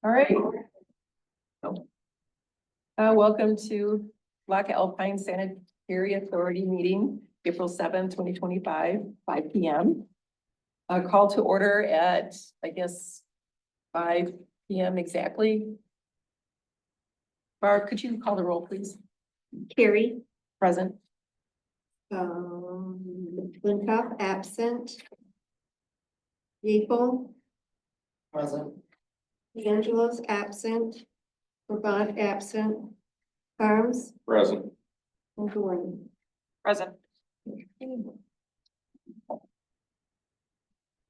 All right. Welcome to Loch Alpine Sanitary Authority meeting, April 7th, 2025, 5 p.m. A call to order at, I guess, 5 p.m. exactly. Barb, could you call the roll, please? Carrie. Present. Flintoff absent. Yeaple. Present. Angelo's absent. Brabant absent. Farms Present. and Gordon. Present.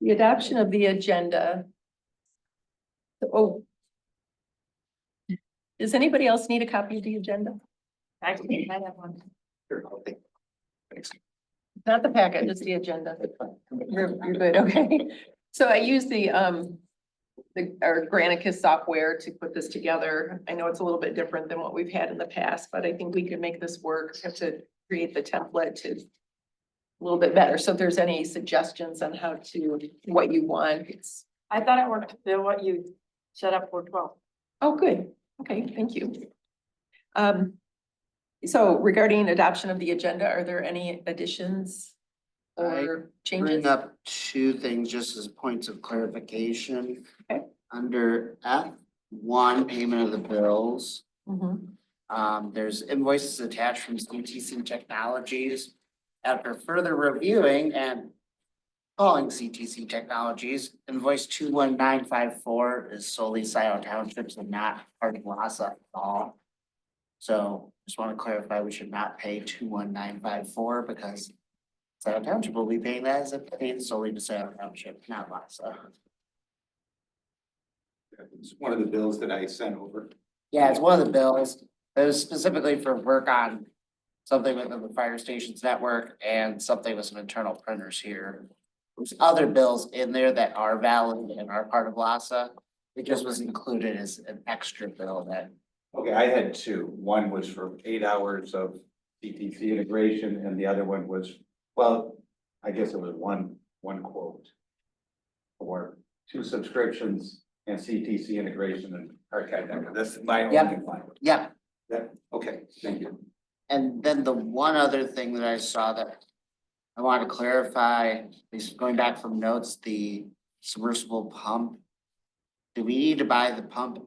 The adoption of the agenda. Oh. Does anybody else need a copy of the agenda? Actually, I have one. Thanks. Not the packet, just the agenda. You're good, okay. So I use our Granicus software to put this together. I know it's a little bit different than what we've had in the past, but I think we can make this work. Have to create the template to a little bit better. So if there's any suggestions on how to, what you want, it's, I thought it worked, what you set up for 12. oh, good. Okay, thank you. So regarding adoption of the agenda, are there any additions or changes? Bring up two things just as points of clarification. Okay. Under F1, payment of the bills, Mhm. there's invoices attached from CTC Technologies. After further reviewing and calling CTC Technologies, invoice 21954 is solely Scioto Townships and not part of LASA at all. So just want to clarify, we should not pay 21954 because Scioto Township will be paying that as it pertains solely to Scioto Township, not LASA. It's one of the bills that I sent over. Yeah, it's one of the bills. It was specifically for work on something within the fire stations network and something with some internal printers here. There's other bills in there that are valid and are part of LASA. It just was included as an extra bill that. Okay, I had two. One was for 8 hours of CTC integration and the other one was, well, I guess it was one quote. For 2 subscriptions and CTC integration and archive network. That's my only Yep. one. Yep. That, okay, thank you. And then the one other thing that I saw that I want to clarify, at least going back from notes, the submersible pump. Do we need to buy the pump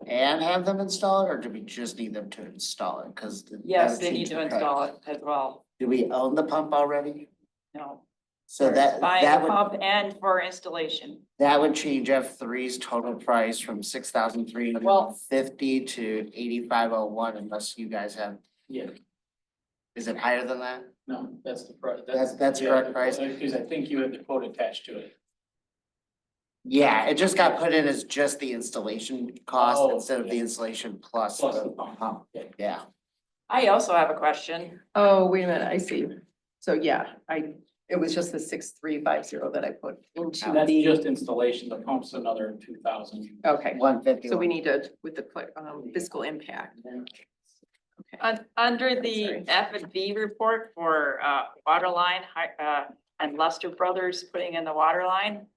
and have them install it, or do we just need them to install it? Because Yes, they need to install it as well. Do we own the pump already? No, So that buying a would, pump and for installation. that would change F3's total price from 6,350 to 8,501 unless you guys have. Yeah, Is it higher than that? no, that's the price. That's correct price? Because I think you have the quote attached to it. Yeah, it just got put in as just the installation cost Oh, instead of the yeah. installation plus Plus the the pump. pump. Yeah. Yeah, I also have a question. Oh, wait a minute, I see. So yeah, it was just the 6350 that I put into That's the, just installation, the pump's another 2,000. okay. 150. So we need to, with the fiscal impact. Okay. Under the Sorry. F&V report for water line, and Lester Brothers putting in the water line,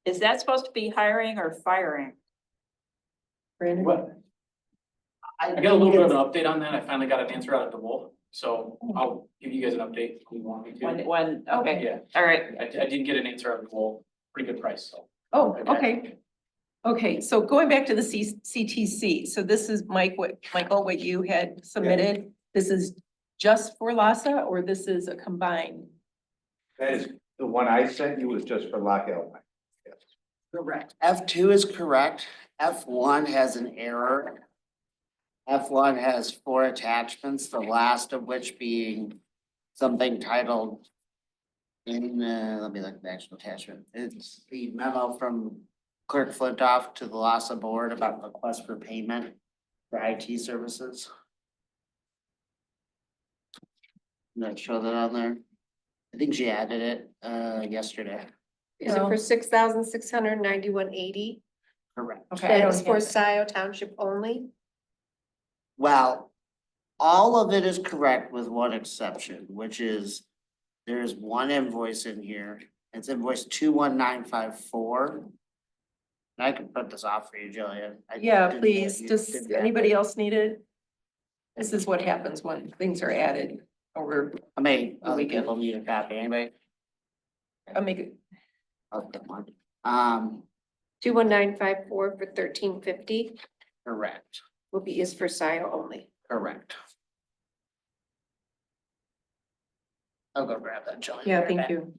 is that supposed to be hiring or firing? Brandon? What? I got a little bit of an update on that. I finally got an answer out of DeWolf, so I'll give you guys an update if you want me to. When, okay, Yeah, all right. I did get an answer out of DeWolf, pretty good price, so. Oh, okay. Okay, so going back to the CTC, so this is Michael, what you had submitted. This is just for LASA or this is a combined? That is, the one I sent you was just for Loch Alpine. Yes. Correct. F2 is correct. F1 has an error. F1 has 4 attachments, the last of which being something titled in, let me look at the actual attachment. It's the memo from Clerk Flintoff to the LASA board about request for payment for IT services. Not show that on there. I think she added it yesterday. Is it for 6,691.80? Correct. Okay, I That don't is for have it. Scioto Township only? Well, all of it is correct with one exception, which is there's one invoice in here. It's invoice 21954. I can put this off for you, Jillian. I Yeah, didn't- please, you does didn't have anybody it. else need it? This is what happens when things are added over, How many The other weekend. people need a copy, anybody? I'll make it, I'll get one. 21954 for 1350 Correct, will be is for SIO only. correct. I'll go grab that, Jillian. yeah, thank you.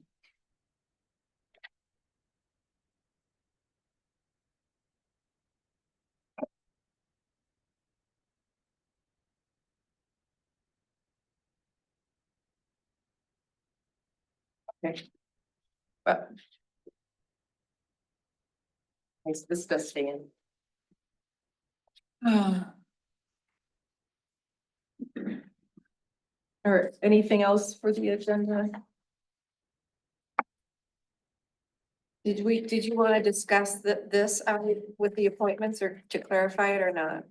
Okay. But. Nice, this does stay in. Or anything else for the agenda? Did you want to discuss this with the appointments or to clarify it or not?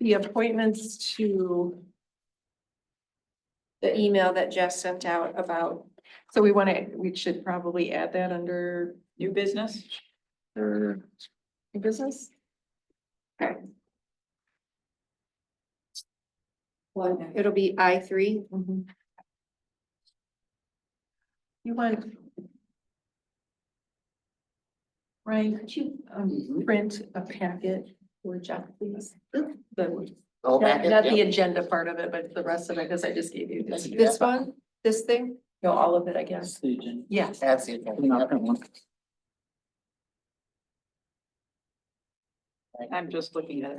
The appointments to, The email that Jess sent out about, so we should probably add that under New business? their new business? it'll be I3. Mhm. You want? Ryan, could you print a packet for Jeff, please? The, Oh, back not the it, agenda part of it, but the rest of it, because I just gave you this. This one, this thing? No, all of it, I guess. Yes. That's it. I'm just looking at it.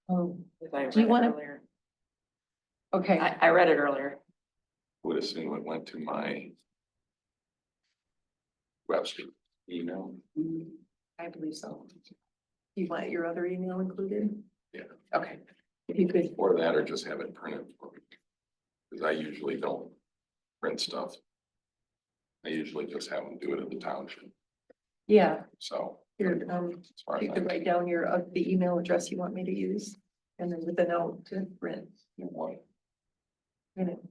Oh, I Do you read it wanna- earlier. okay. I read it earlier. Would assume it went to my Webster email. I believe so. You want your other email included? Yeah. Okay, if you could, Or that, or just have it printed for me. Cause I usually don't print stuff. I usually just have them do it at the township, yeah, so. here, as far you as could I write down your, the email address you want me to use. And then with a note to print. want, You know.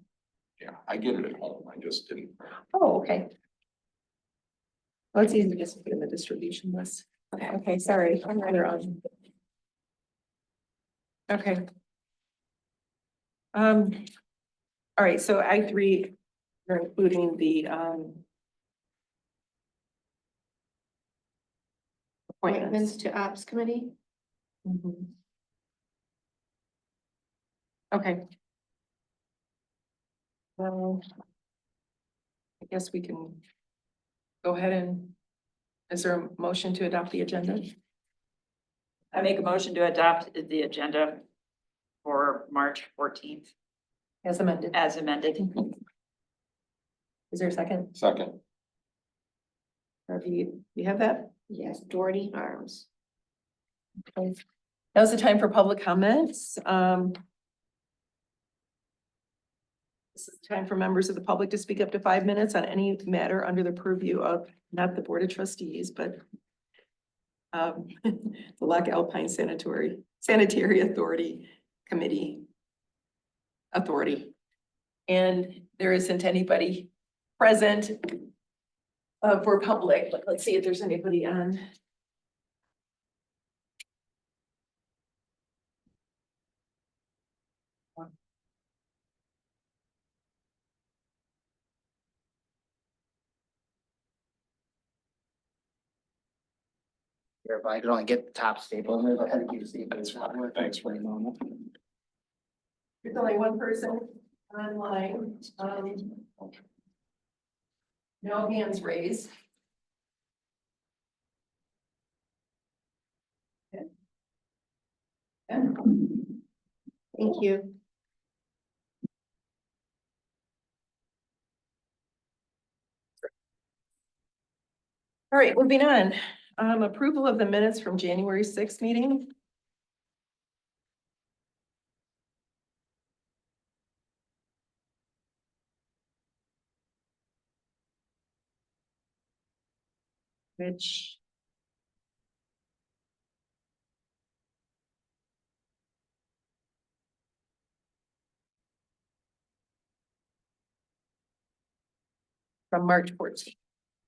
yeah, I get it at home, I just didn't. Oh, okay. Well, it's easy just to put in the distribution list. Okay, sorry, I'm right on. Okay. All right, so I3, we're including the, Appointments appointments. to ops committee? Mhm. Okay. Well, I guess we can go ahead and, is there a motion to adopt the agenda? I make a motion to adopt the agenda for March 14th As amended. as amended. Is there a second? Second, Or do you have that? Yes, Doherty Arms. Okay. Now's the time for public comments. This is the time for members of the public to speak up to 5 minutes on any matter under the purview of not the Board of Trustees, but the Loch Alpine Sanitary Authority Committee Authority. And there isn't anybody present for public, but let's see if there's anybody on. If I could only get the top staple, and I had to use the. thanks for There's only one person online. No hands raised. Okay. And Thank you. all right, moving on. Approval of the minutes from January 6th meeting. Which. From March 14th.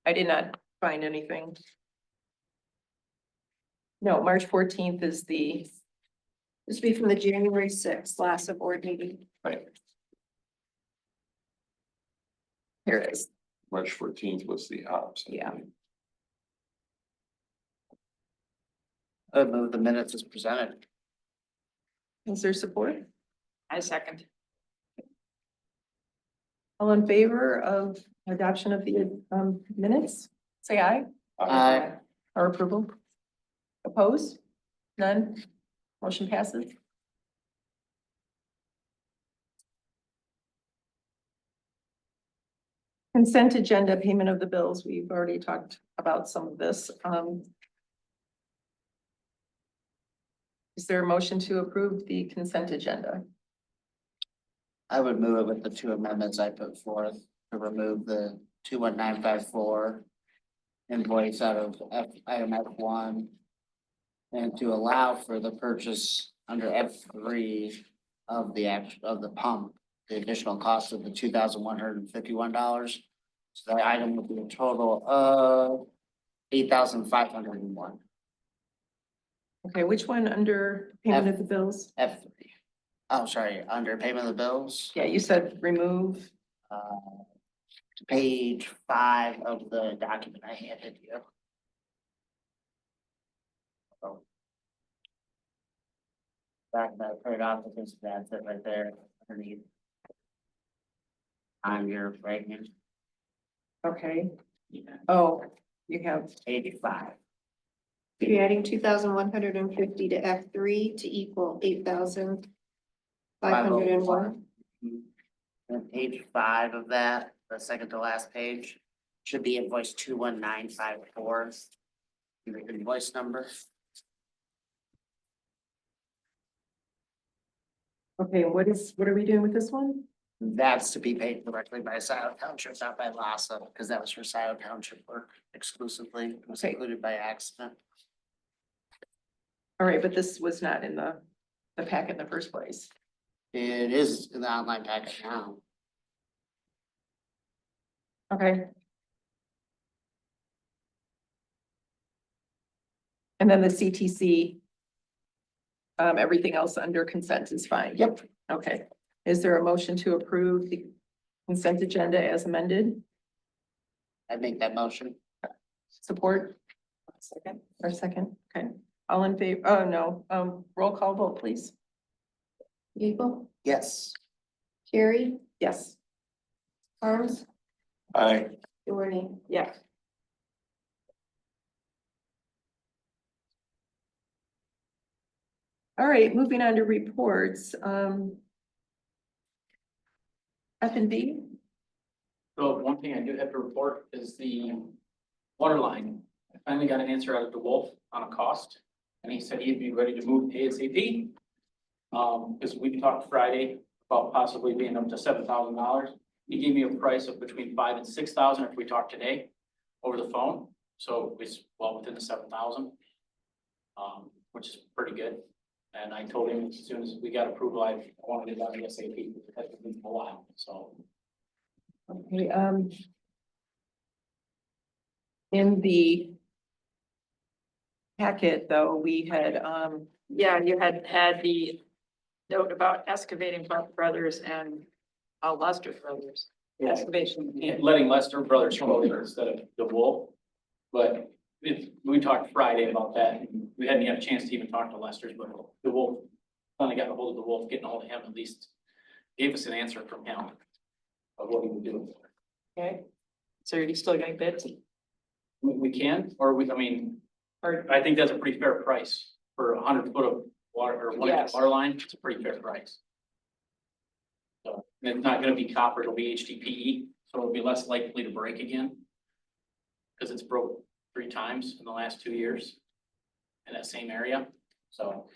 I did not find anything. No, March 14th is the, This would be from the January sixth, last of board meeting. here it is. March 14th was the ops. Yeah. I would move the minutes as presented. Is there support? I second. All in favor of adoption of the minutes? Say aye. Aye. Or approval? Opposed? None? Motion passes. Consent agenda, payment of the bills. We've already talked about some of this. Is there a motion to approve the consent agenda? I would move it with the two amendments I put forth to remove the 21954 invoice out of item F1 and to allow for the purchase under F3 of the pump, the additional cost of the $2,151. So the item would be a total of $8,501. Okay, which one under payment of the bills? F3. Oh, sorry, under payment of the bills. Yeah, you said remove. Page 5 of the document I handed you. Oh. Back that right off because that's it right there underneath. On your right hand, Okay. Oh, you have, page 5. You're adding 2,150 to F3 to equal 8,501. And page 5 of that, the second to last page, should be invoice 21954. Your invoice number. okay, what are we doing with this one? That's to be paid directly by Scioto Township, not by LASA, because that was for Scioto Township work exclusively. It was Okay. included by accident. All right, but this was not in the packet in the first place. It is in the online packet now. Okay. And then the CTC. Everything else under consent is fine. Yep. Okay. Is there a motion to approve the consent agenda as amended? I make that motion. Support? Second. Or second, okay. All in favor, oh, no, roll call vote, please. Gable, Yes. Carrie, Yes. Harms, Aye. Doherty. Yeah. All right, moving on to reports, F&B. So one thing I do have to report is the water line. I finally got an answer out of DeWolf on a cost, and he said he'd be ready to move ASAP. Because we talked Friday about possibly being up to $7,000. He gave me a price of between $5,000 and $6,000 if we talk today over the phone. So it's well within the 7,000. Which is pretty good. And I told him as soon as we got approval, I wanted it done ASAP. It has been a while, so. Okay, in the packet, though, we had, Yeah, you had the note about excavating brothers and Lester Brothers. Excavation. Letting Lester Brothers go there instead of DeWolf. But we talked Friday about that, and we hadn't had a chance to even talk to Lester's, but DeWolf, finally got a hold of DeWolf, getting a hold of him, at least gave us an answer from him of what he would do. Okay. So you're still getting bids? We can, or I mean, I think that's a pretty fair price for 100 foot of water or 1 inch Yes. water line. It's a pretty fair price. So, and it's not gonna be copper, it'll be HDPE, so it'll be less likely to break again. Cause it's broke 3 times in the last 2 years in that same area, so.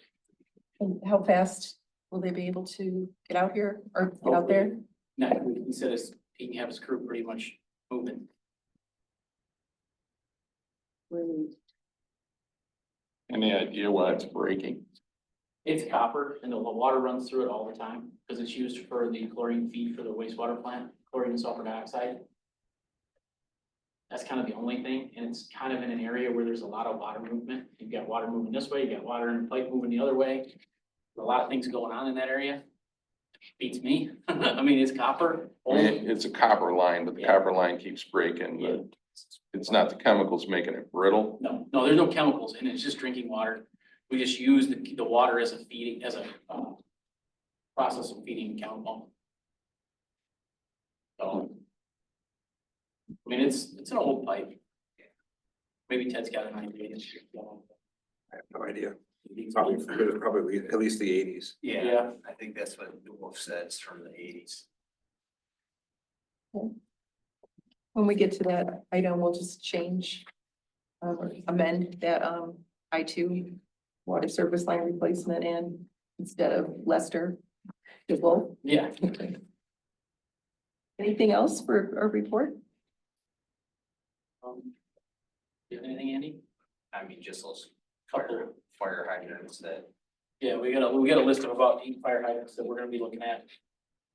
and how fast will they be able to get out here or get out there? No, he said he can have his crew pretty much moving. Any idea why it's breaking? It's copper and the water runs through it all the time because it's used for the chlorine feed for the wastewater plant, chlorine and sulfur dioxide. That's kind of the only thing, and it's kind of in an area where there's a lot of water movement. You've got water moving this way, you got water in the pipe moving the other way. A lot of things going on in that area. Beats me. I mean, it's copper. I mean, it's a copper line, but the copper line keeps breaking, but it's not the chemicals making it brittle. No, there's no chemicals in it. It's just drinking water. We just use the water as a feeding, as a process of feeding the chemical. So, I mean, it's an old pipe. Maybe Ted's got an idea. I have no idea. Probably at least the eighties. Yeah. I think that's what the Wolf said, it's from the eighties. When we get to that item, we'll just change, amend that, I2 water service line replacement and instead of Lester, to Wolf. Yeah. Anything else for our report? You have anything, Andy? I mean, just those fire hydrants that, Yeah, we got a list of about 8 fire hydrants that we're gonna be looking at.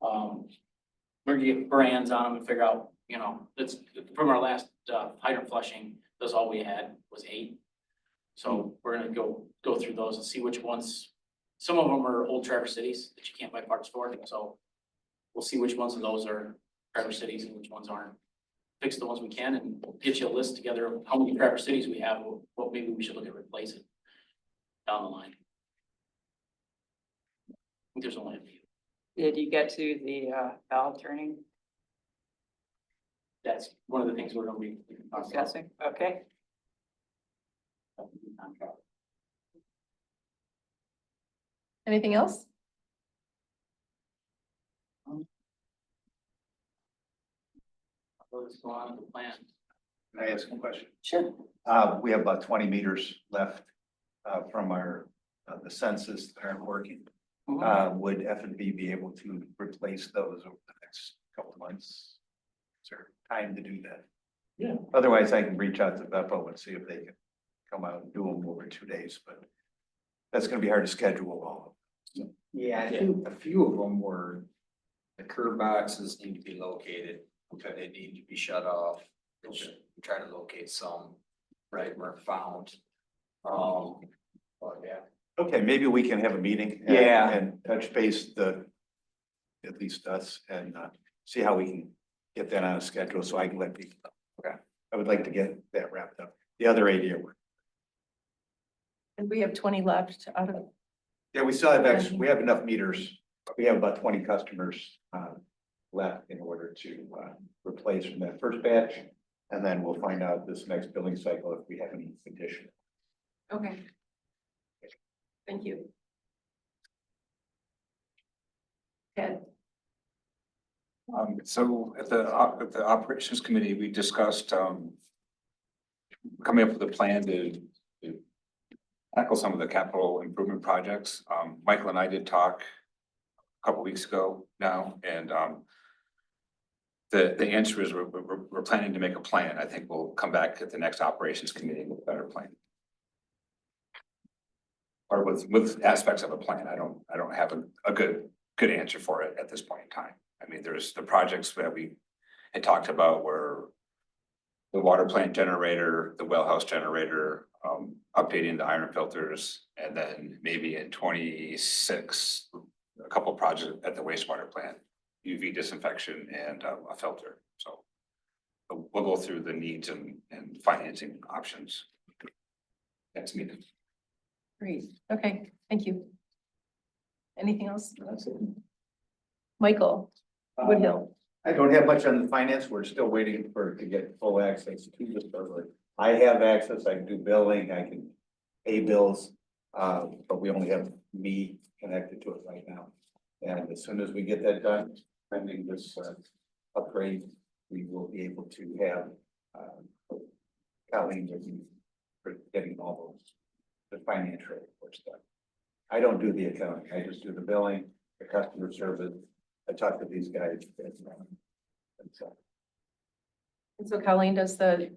We're gonna get brands on them and figure out, you know, it's from our last hydrant flushing, that's all we had was 8. So we're gonna go through those and see which ones, some of them are old Traverse Cities that you can't buy parts for, so we'll see which ones of those are Traverse Cities and which ones aren't. Fix the ones we can and get you a list together of how many Traverse Cities we have, what maybe we should look at replacing down the line. I think there's only a few. Did you get to the valve turning That's one of the things we're gonna be discussing? Okay. Anything else? Let's go on to the plan. Can I ask a question? Sure. We have about 20 meters left, from our, the census that aren't working. Would F and B be able to replace those over the next couple of months? Is there time to do that? Yeah. Otherwise, I can reach out to Beppo and see if they can come out and do them over 2 days, but that's gonna be hard to schedule all of them. yeah, a few of them were, the curb boxes need to be located, okay, they need to be shut off. Which we try to locate some, right, weren't found. But yeah. Okay, maybe we can have a meeting. Yeah. And touch base at least us, and see how we can get that on a schedule, so I can let people know. Okay. I would like to get that wrapped up. The other 80 are. And we have 20 left out of, Yeah, we still have we have enough meters. We have about 20 customers left in order to replace from that first batch. And then we'll find out this next billing cycle if we have any addition. okay. Thank you. Ted, So at the operations committee, we discussed, coming up with a plan to tackle some of the capital improvement projects. Michael and I did talk a couple weeks ago now, and the answer is we're planning to make a plan. I think we'll come back at the next operations committee with a better plan. Or with aspects of a plan. I don't have a good answer for it at this point in time. I mean, there's the projects that we had talked about were the water plant generator, the well house generator, updating the iron filters, and then maybe in 26, a couple projects at the wastewater plant, UV disinfection and a filter. So we'll go through the needs and financing options. Next meeting. great. Okay, thank you. Anything else? Michael Woodhill. I don't have much on the finance. We're still waiting to get full access to the server. I have access. I can do billing. I can pay bills. But we only have me connected to it right now. And as soon as we get that done, pending this upgrade, we will be able to have Colleen working for getting all those, the financial reports done. I don't do the accounting. I just do the billing, the customer service. I talk to these guys. And so, And so Colleen does the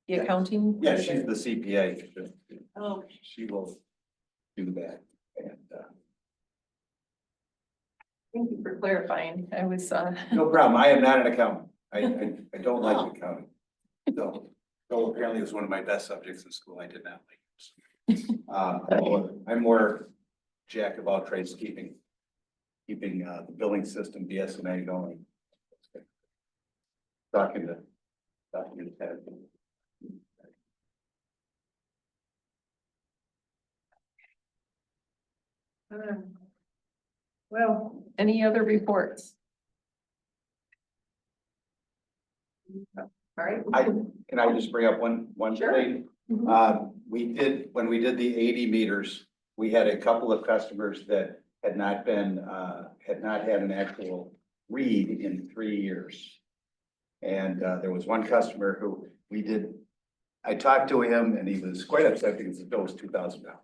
accounting? yeah, she's the CPA. Oh, She will do that. And thank you for clarifying. I was, no problem. I am not an accountant. I don't like accounting. So apparently it was one of my best subjects in school. I did not like it. I'm more jack of all trades, keeping the billing system BSNA going. Talking to Ted. Well, any other reports? All right. Can I just bring up one Sure. thing? When we did the 80 meters, we had a couple of customers that had not had an actual read in 3 years. And there was one customer who I talked to him and he was quite upset because the bill was $2,000.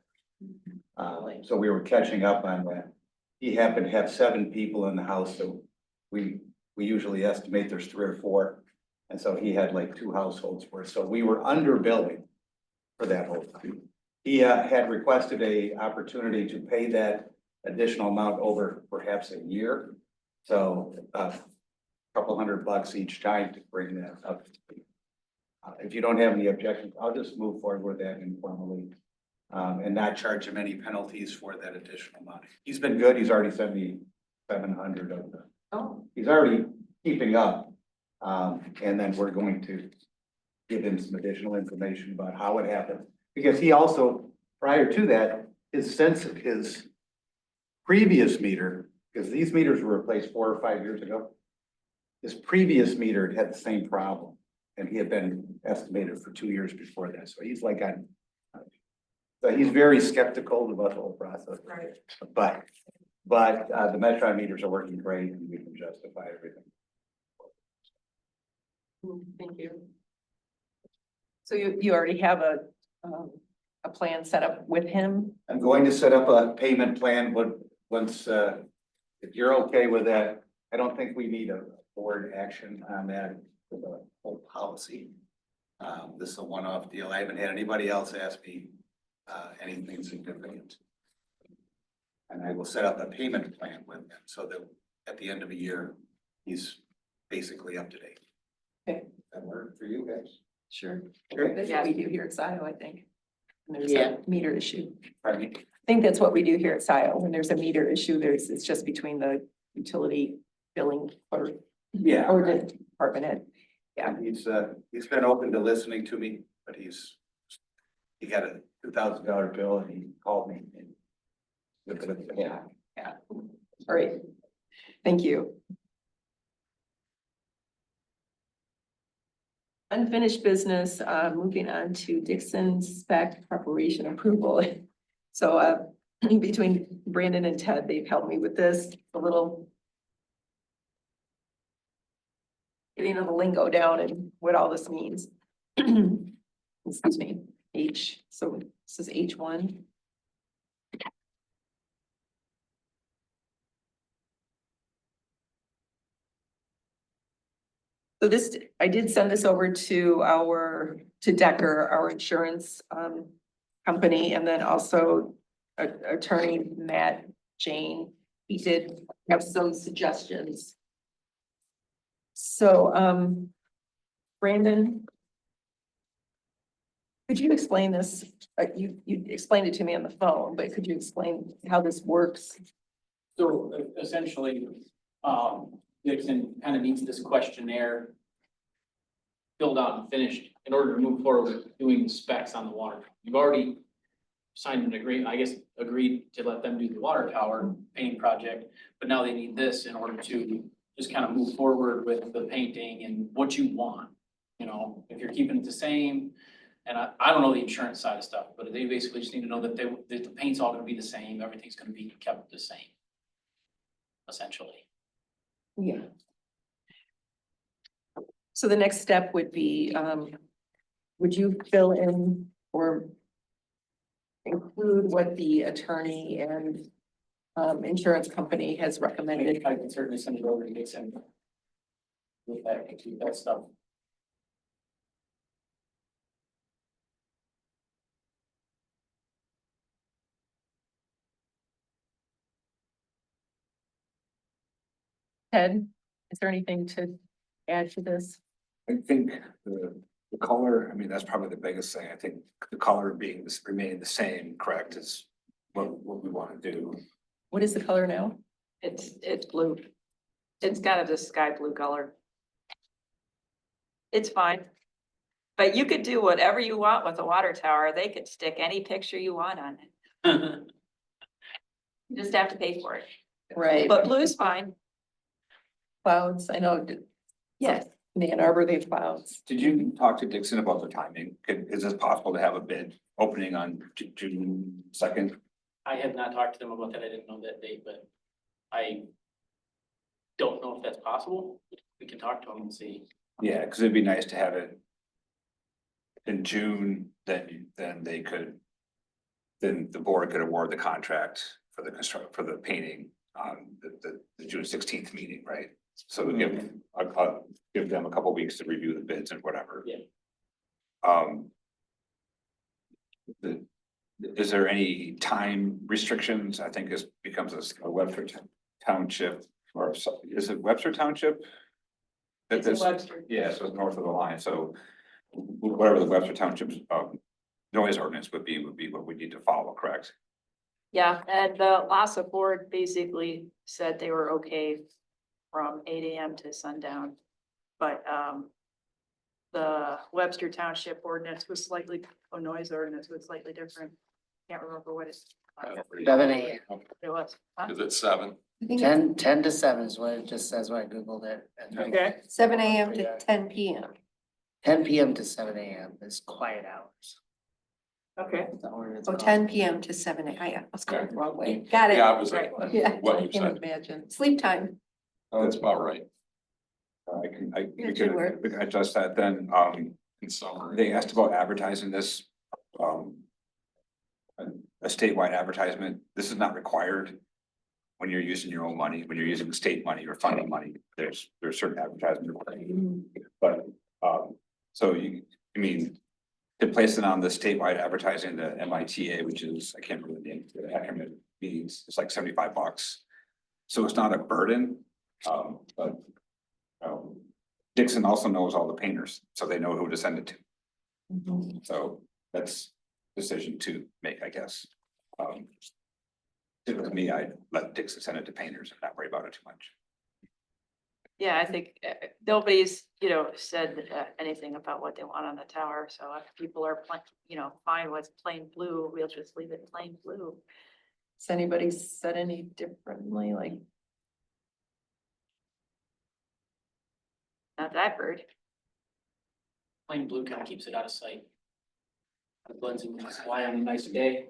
So we were catching up on that. He happened to have 7 people in the house, so we usually estimate there's 3 or 4. And so he had like 2 households worth, so we were under billing for that whole time. He had requested a opportunity to pay that additional amount over perhaps a year. So couple $100 each time to bring that up. If you don't have any objections, I'll just move forward with that informally. And not charge him any penalties for that additional money. He's been good. He's already sent me 700 of them. Oh, He's already keeping up. And then we're going to give him some additional information about how it happened. Because he also, prior to that, his previous meter, because these meters were replaced 4 or 5 years ago. His previous meter had the same problem and he had been estimated for 2 years before that. So he's like so he's very skeptical about the whole process. right. But the Metron meters are working great and we can justify everything. Thank you. So you already have a plan set up with him? I'm going to set up a payment plan once, if you're okay with that. I don't think we need a board action on that for the whole policy. This is a one-off deal. I haven't had anybody else ask me anything significant. And I will set up a payment plan with him so that at the end of the year, he's basically up to date. Okay. That work for you guys? Sure. Sure. That's what we do here at SIO, I think. When there's Yeah. a meter issue. Pardon me? I think that's what we do here at SIO. When there's a meter issue, it's just between the utility billing or Yeah. the department head. Yeah. He's been open to listening to me, but he got a $2,000 bill and he called me. Yeah. All right. Thank you. Unfinished business, moving on to Dixon spec preparation approval. So, between Brandon and Ted, they've helped me with this a little. Getting the lingo down and what all this means. Excuse me, so this is H1. So this, I did send this over to Decker, our insurance company, and then also attorney Matt Jane. He did have some suggestions. So, Brandon, could you explain this? You explained it to me on the phone, but could you explain how this works? So essentially, Dixon kind of needs this questionnaire filled out and finished in order to move forward with doing the specs on the water. You've already signed an agreement, I guess, agreed to let them do the water tower painting project, but now they need this in order to just kind of move forward with the painting and what you want. You know, if you're keeping it the same, and I don't know the insurance side of stuff, but they basically just need to know that that the paint's all gonna be the same, everything's gonna be kept the same. Essentially. Yeah. So the next step would be, would you fill in or include what the attorney and insurance company has recommended? I can certainly send it over to Dixon. With that stuff. Ted, is there anything to add to this? I think the The color, I mean, that's probably the biggest thing. I think the color being this, remaining the same, correct, is what we want to do. What is the color now? It's blue. It's kind of the sky blue color. It's fine. But you could do whatever you want with a water tower. They could stick any picture you want on it. You just have to pay for it. Right. But blue's fine. Clouds, I know. Yes. In Ann Arbor, they have clouds. Did you talk to Dixon about the timing? Is it possible to have a bid opening on June 2nd? I have not talked to them about that. I didn't know that date, but I don't know if that's possible. We can talk to them and see. Yeah, because it'd be nice to have it in June, then they could, then the board could award the contract for the for the painting on the June 16th meeting, right? So we I'll give them a couple weeks to review the bids and whatever. Yeah. Is there any time restrictions? I think this becomes a Webster Township, or is it Webster Township? That It's in this- Webster. Yeah, so it's north of the line, so whatever the Webster Township's noise ordinance would be what we need to follow, correct? Yeah, and the LASA board basically said they were okay from 8 AM to sundown. But the Webster Township ordinance was slightly, noise ordinance was slightly different. Can't remember what it 7 a.m. was. Huh? Is it 7? I think it's 10 to 7 is what it just says when I Googled it. And then Okay, 7 AM to 10 PM. 10 PM to 7 AM is quiet hours. okay. The ordinance Oh, calls. 10 PM to 7 AM. I was going the wrong way. Got The it. opposite, Yeah. what I you can't said. imagine. Sleep time. That's about right. We That should work. can adjust that then. In summer. They asked about advertising this. A statewide advertisement. This is not required. When you're using your own money, when you're using state money or funding money, there's certain advertising requirements. But, so I mean, to place it on the statewide advertising, the MITA, which is, I can't remember the name, the acronym means, it's like $75. So it's not a burden, but Dixon also knows all the painters, so they know who to send it to. Mhm. So that's decision to make, I guess. If it was me, I'd let Dixon send it to painters and not worry about it too much. Yeah, I think nobody's, said anything about what they want on the tower. So if people are, fine with plain blue, we'll just leave it plain blue. Has anybody said any differently, like? Not that I've heard. Plain blue kind of keeps it out of sight. It blends in with the sky on a nice day.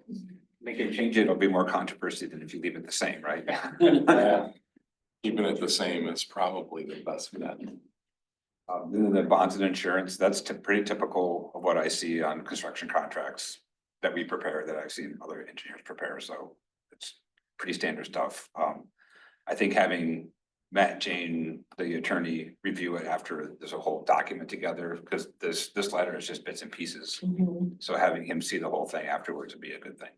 Make it change it, it'll be more controversy than if you leave it the same, right? Yeah. Keeping it the same is probably the best bet. Then the bonds and insurance, that's pretty typical of what I see on construction contracts that we prepare, that I've seen other engineers prepare, so it's pretty standard stuff. I think having Matt and Jane, the attorney, review it after there's a whole document together, because this letter is just bits and pieces. So having him see the whole thing afterwards would be a good thing.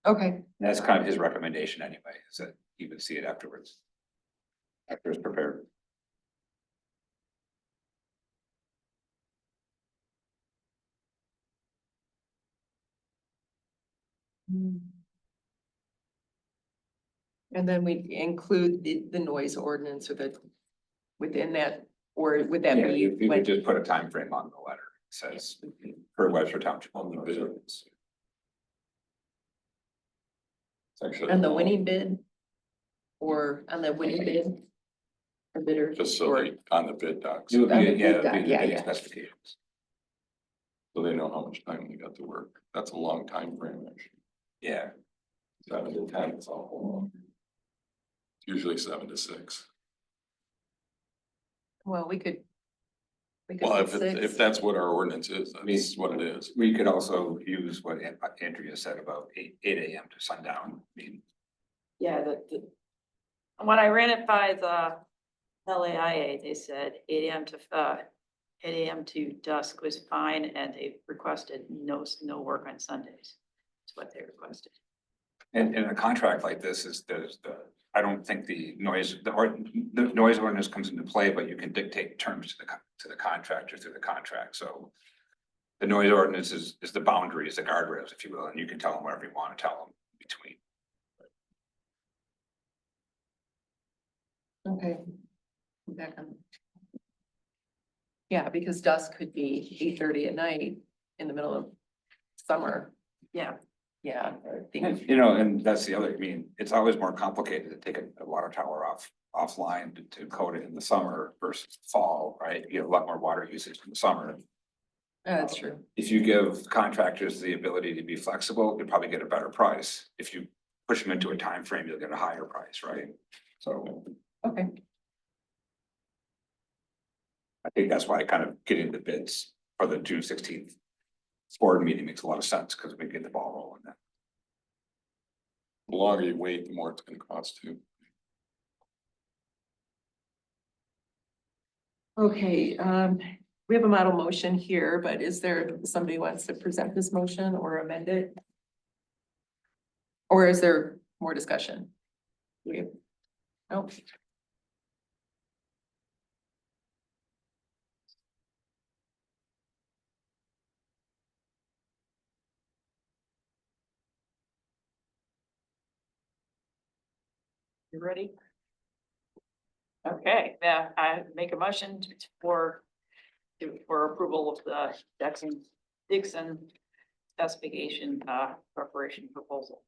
Okay, And that's kind of his recommendation anyway, is that he would see it afterwards. After it's prepared. and then we include the noise ordinance or within that, or would that Yeah, be? you when- could just put a time frame on the letter, it says for Webster Township. On the bid. It's actually. On the winning bid? Or on the winning bid? The bidder? Just so or- they, on the bid docs, It would be, On the yeah, bid it'd doc, be the yeah, bid yeah. specifications. so they know how much time they got to work. That's a long time frame, actually. Yeah, 7 to 10 is awful long. It's usually 7 to 6. Well, we could. Well, put if six. that's what our ordinance is, that's what it is. we could also use what Andrea said about 8 AM to sundown. I mean, Yeah, when I ran it by the LAIA, they said 8 AM to 8 AM to dusk was fine, and they requested no work on Sundays. That's what they requested. and in a contract like this is, there's I don't think the noise ordinance comes into play, but you can dictate terms to the contractor through the contract, so. The noise ordinance is the boundaries, the guardrails, if you will, and you can tell them whatever you want to tell them between. Okay. Back on. Yeah, because dusk could be 8:30 at night in the middle of summer. Yeah. Yeah. And, you know, and that's the other, I mean, it's always more complicated to take a water tower offline to code it in the summer versus fall, right? You have a lot more water usage in the summer. That's true. If you give contractors the ability to be flexible, you'll probably get a better price. If you push them into a time frame, you'll get a higher price, right? So Okay. I think that's why kind of getting the bids for the June 16th board meeting makes a lot of sense, because we get the ball rolling then. The longer you wait, the more it's gonna cost too. Okay, we have a model motion here, but is there somebody who wants to present this motion or amend it? Or is there more discussion? No. You ready? Okay, yeah, I make a motion for approval of the Dixon specification, preparation proposal.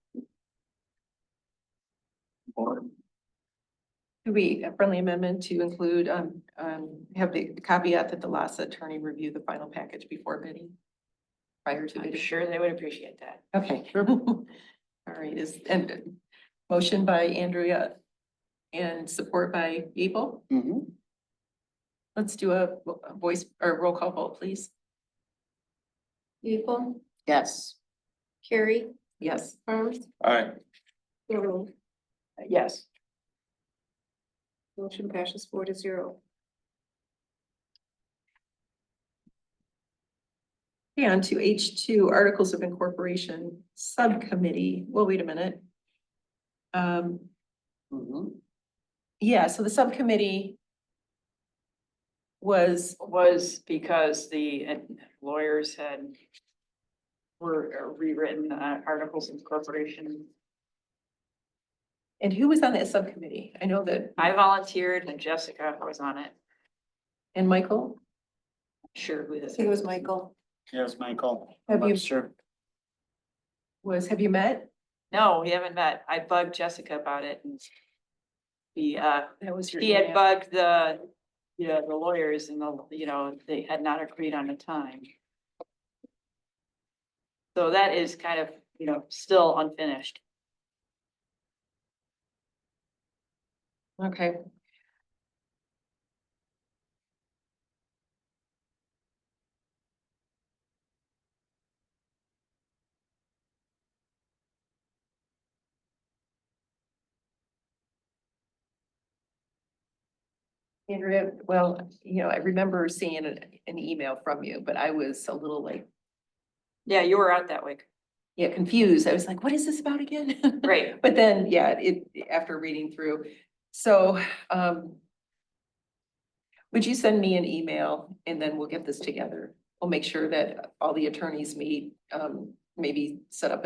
Do we, a friendly amendment to include, have the caveat that the LASA attorney review the final package before bidding? Prior to I'm bidding? sure they would appreciate that. Okay. All right, and motion by Andrea and support by Abel. Mhm. Let's do a voice or roll call vote, please. People, Yes. Carrie, Yes. Harms, All right, Joe, Yes. motion passes 4-0. Okay, on to H2, Articles of Incorporation Subcommittee. Well, wait a minute. Mhm. Yeah, so the subcommittee was, Because the lawyers were rewritten articles of incorporation. and who was on that subcommittee? I know that, I volunteered and Jessica was on it. and Michael, Sure who this It is. was Michael. Yes, Michael. Have you- Sure. have you met? No, we haven't met. I bugged Jessica about it and That was your he had email. bugged the lawyers and they had not agreed on a time. So that is kind of, still unfinished. Okay. Andrea, well, I remember seeing an email from you, but I was a little like, Yeah, you were out that week. yeah, confused. I was like, what is this about again? Right. But then, yeah, after reading through, so, would you send me an email and then we'll get this together? We'll make sure that all the attorneys meet, maybe set up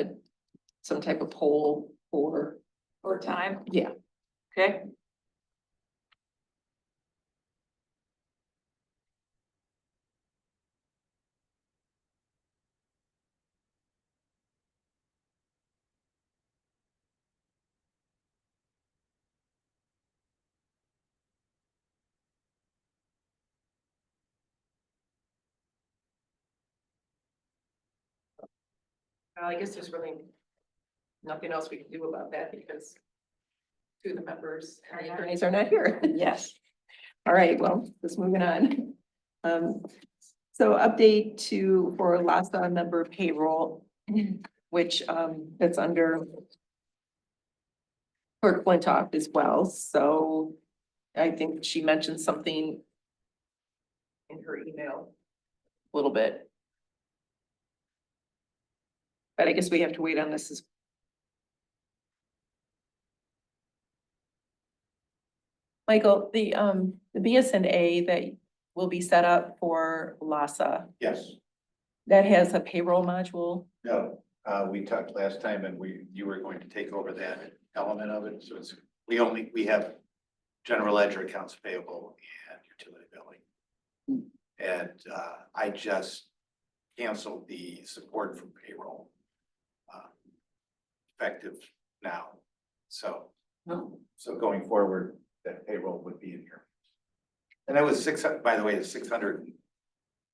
some type of poll for, Or time, yeah. okay? I guess there's really nothing else we can do about that because two of the members and the attorneys are not here. Yes. All right, well, just moving on. So update for LASA member payroll, which, that's under Clerk Flintoff as well, so I think she mentioned something in her email a little bit. But I guess we have to wait on this as Michael, the BSNA that will be set up for LASA, Yes, that has a payroll module. no, we talked last time and you were going to take over that element of it, so we have general ledger accounts payable and utility billing. And, I just canceled the support for payroll. Effective now, so. So going forward, that payroll would be in here. And that was by the way, the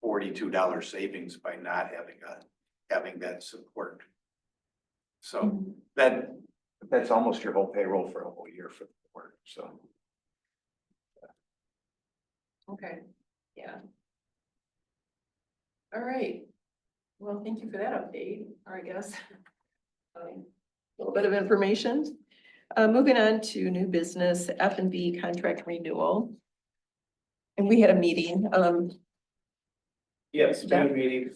$642 savings by not having that support. So that's almost your whole payroll for a whole year for the board, so. Okay, yeah. All right. Well, thank you for that update, or I guess. A little bit of information. Moving on to new business, F&B contract renewal. And we had a meeting, Yes, we Yeah. had a meeting,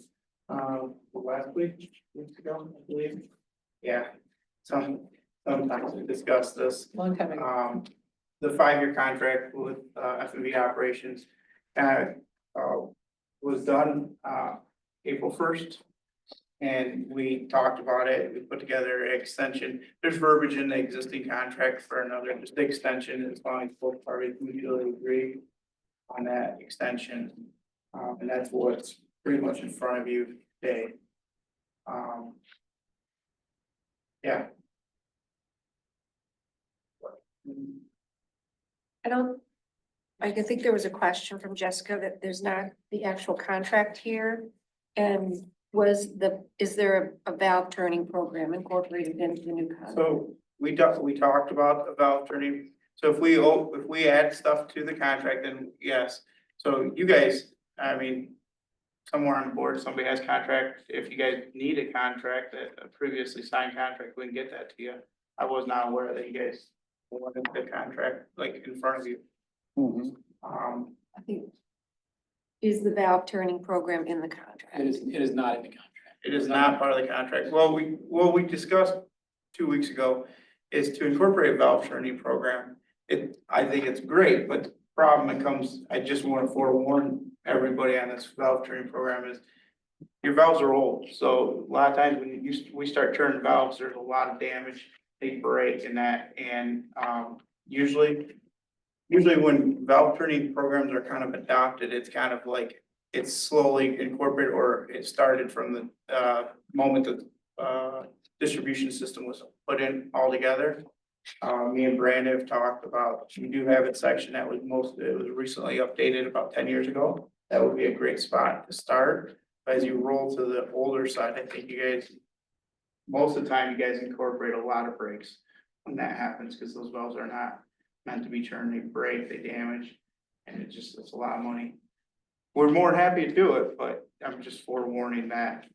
last weeks ago, I believe. Yeah, sometimes we discussed this. long time ago. The 5-year contract with, F&B operations, was done, April 1st. And we talked about it, we put together an extension, there's verbiage in the existing contract for another, just the extension, as long as both parties mutually agree on that extension. And that's what's pretty much in front of you today. Yeah. I think there was a question from Jessica that there's not the actual contract here. And is there a valve turning program incorporated into the new contract? So we talked about the valve turning, so if we add stuff to the contract, then yes. So you guys, I mean, somewhere on the board, somebody has contract, if you guys need a contract, a previously signed contract, we can get that to you. I was not aware that you guys wanted the contract like in front of you. I think, is the valve turning program in the contract? It is not in the contract. It is not part of the contract. Well, we discussed 2 weeks ago is to incorporate a valve turning program. I think it's great, but the problem it comes, I just want to forewarn everybody on this valve turning program is your valves are old. So a lot of times when we start turning valves, there's a lot of damage, they break and that, and usually when valve turning programs are kind of adopted, it's kind of like it's slowly incorporated, or it started from the moment that distribution system was put in all together. Me and Brandon have talked about, we do have a section that was it was recently updated about 10 years ago. That would be a great spot to start. But as you roll to the older side, I think you guys, most of the time you guys incorporate a lot of breaks when that happens, because those valves are not meant to be turned, they break, they damage, and it's a lot of money. We're more than happy to do it, but I'm just forewarning that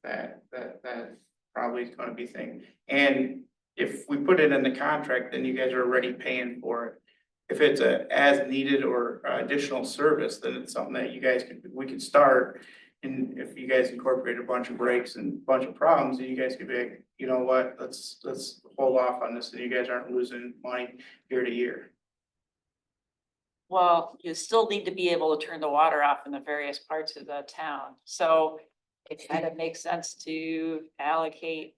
probably is gonna be thing. And if we put it in the contract, then you guys are already paying for it. If it's a as needed or additional service, then it's something that we could start. And if you guys incorporate a bunch of breaks and a bunch of problems, then you guys could be like, you know what, let's hold off on this, and you guys aren't losing money year to year. Well, you still need to be able to turn the water off in the various parts of the town, so it kind of makes sense to allocate,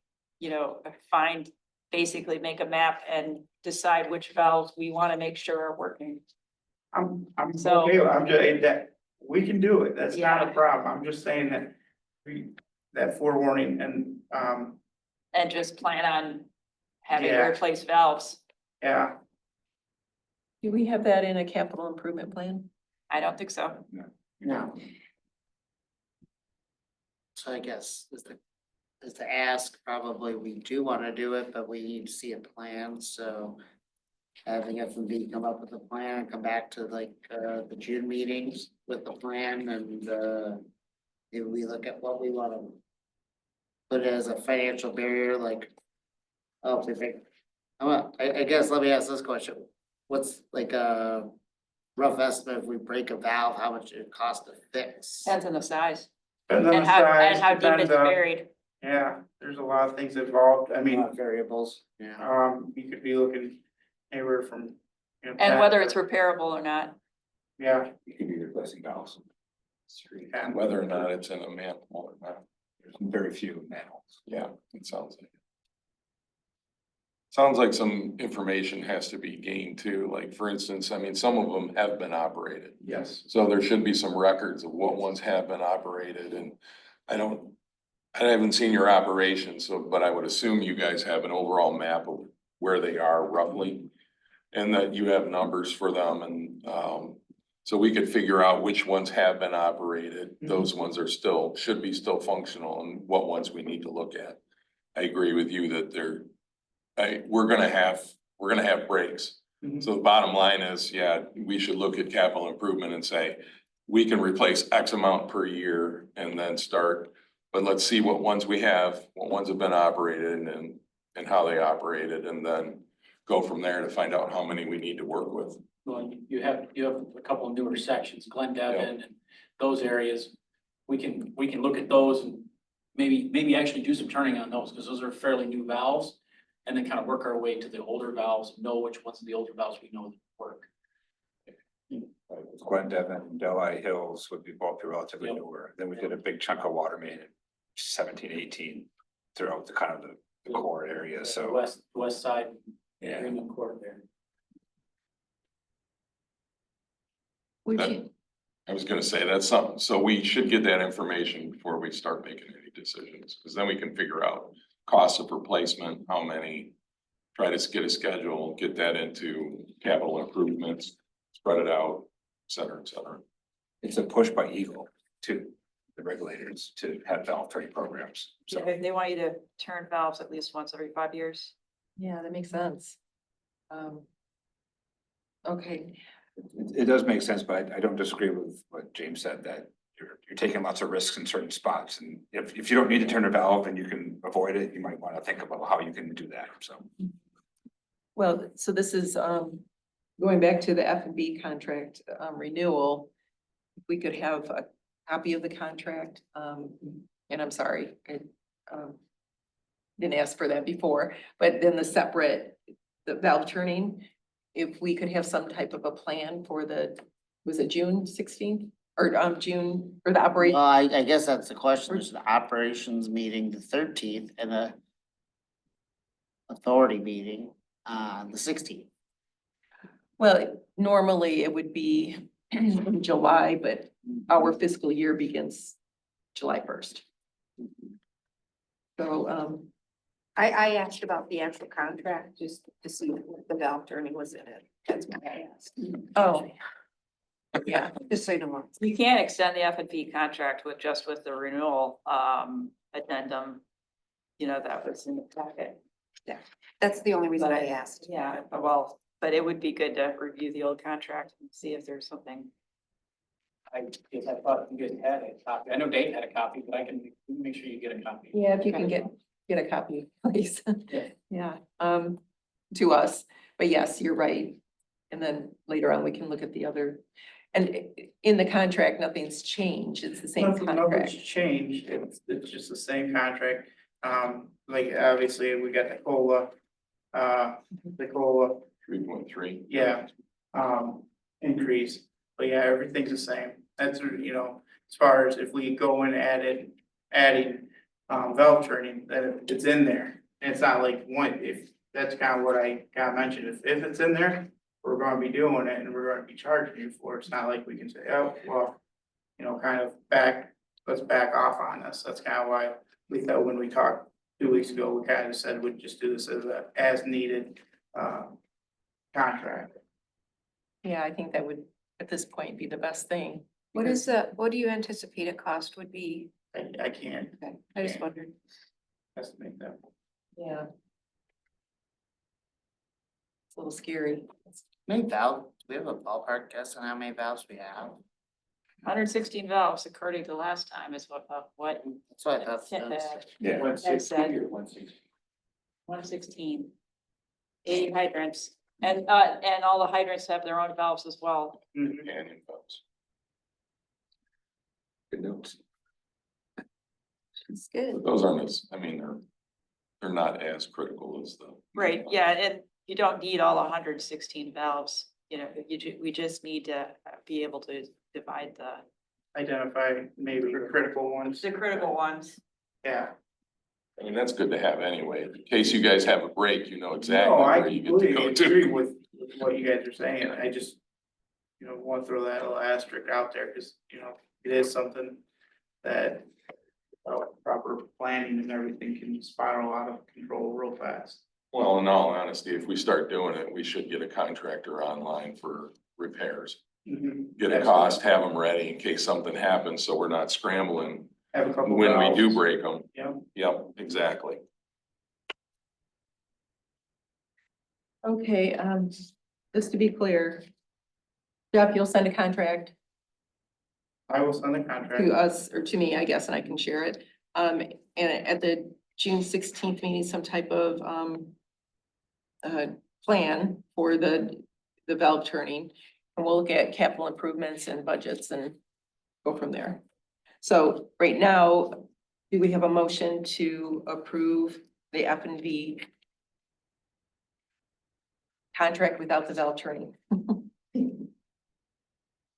basically make a map and decide which valves we want to make sure are working. I'm So- okay, I'm just, that, we can do it, that's not a Yeah. problem, I'm just saying that that forewarning and, And just plan on having to Yeah. replace valves. yeah. Do we have that in a capital improvement plan? I don't think so. No. So I guess is the ask, probably we do want to do it, but we need to see a plan, so. Having F&B come up with a plan and come back to like the June meetings with the plan, and if we look at what we want to. Put as a financial barrier, like. Oh, if they, I guess, let me ask this question, what's like a rough estimate if we break a valve, how much it costs to fix? Depends on the size Depends on and the how size, deep depends it's on- buried. Yeah, there's a lot of things involved, I mean, Variables, yeah. you could be looking anywhere from, And whether it's repairable or not. Yeah. You could be replacing valves. And whether or not it's in a manhole or not. There's very few manholes. Yeah, it sounds like. Sounds like some information has to be gained too, like for instance, I mean, some of them have been operated. Yes. So there should be some records of what ones have been operated and I haven't seen your operation, so, but I would assume you guys have an overall map of where they are roughly. And that you have numbers for them and, so we could figure out which ones have been operated. Those ones are still, should be still functional and what ones we need to look at. I agree with you that we're gonna have breaks. So the bottom line is, yeah, we should look at capital improvement and say, we can replace X amount per year and then start. But let's see what ones we have, what ones have been operated and how they operated and then go from there to find out how many we need to work with. Well, you have a couple of newer sections, Glen Devon and those areas. We can look at those and maybe actually do some turning on those, because those are fairly new valves. And then kind of work our way to the older valves, know which ones of the older valves we know that work. Glen Devon and Delhi Hills would be both relatively Yep. newer. Then we did a big chunk of water main in 17, 18 throughout the kind of the core area, The so. west side, Yeah. Greenland Court there. Would That- you, I was gonna say, that's something, so we should get that information before we start making any decisions, because then we can figure out costs of replacement, how many. Try to get a schedule, get that into capital improvements, spread it out, et cetera, et cetera. It's a push by Eagle to the regulators to have valve training programs, so. They want you to turn valves at least once every 5 years. yeah, that makes sense. Okay, It does make sense, but I don't disagree with what James said, that you're taking lots of risks in certain spots. And if you don't need to turn a valve and you can avoid it, you might want to think about how you can do that, so. well, so this is, going back to the F&B contract, renewal. If we could have a copy of the contract, and I'm sorry, I, didn't ask for that before, but then the valve turning, if we could have some type of a plan for was it June 16th? Or June, or the operation? Well, I guess that's the question. There's the operations meeting the 13th and the authority meeting on the 16th. Well, normally it would be in July, but our fiscal year begins July 1st. So, I asked about the actual contract, just to see if the valve turning was in it. That's why I asked. oh. Yeah, Just so you know. You can't extend the F&P contract with the renewal addendum. You know, that was in the packet. That's the only reason I asked. Yeah, but it would be good to review the old contract and see if there's something. I guess I thought you guys had a copy. I know Dave had a copy, but I can make sure you get a copy. yeah, if you can get a copy, please. Yeah. Yeah, to us, but yes, you're right. And then later on, we can look at the other, and in the contract, nothing's changed, it's the same Nothing's contract. changed, it's just the same contract, like obviously we got the COLA. The COLA, 3.3. yeah, increase, but yeah, everything's the same, that's, as far as if we go and adding valve turning, then it's in there. And it's not like if, that's kind of what I got mentioned, if it's in there, we're gonna be doing it and we're gonna be charging you for it. It's not like we can say, oh, well, kind of let's back off on this. That's kind of why we thought when we talked 2 weeks ago, we kind of said we'd just do this as needed, contract. Yeah, I think that would, at this point, be the best thing. What do you anticipate a cost would be? I can't Okay, I just wondered. estimate that. Yeah. It's a little scary. How many valve, do we have a ballpark guess on how many valves we have? 116 valves according to last time is what. That's what I thought. Yeah. 160 or 160. 116. 80 hydrants, and all the hydrants have their own valves as well. Mhm. And infos. Good notes. It's good. But those aren't as, I mean, they're not as critical as the. Right, yeah, and you don't need all 116 valves. you know, we just need to be able to divide Identify maybe the critical ones. the critical ones. Yeah. I mean, that's good to have anyway. In case you guys have a break, you know exactly No, I where you get to go completely agree to. with what you guys are saying. I just, want to throw that little asterisk out there because, it is something that proper planning and everything can spiral out of control real fast. Well, in all honesty, if we start doing it, we should get a contractor online for repairs. Get a cost, have them ready in case something happens, so we're not scrambling Have a couple when we do valves. break them. Yep. Yep, exactly. Okay, just to be clear. Jeff, you'll send a contract I will send the contract. to us or to me, I guess, and I can share it. And at the June 16th meeting, some type of plan for the valve turning. And we'll look at capital improvements and budgets and go from there. So right now, do we have a motion to approve the F&V contract without the valve turning?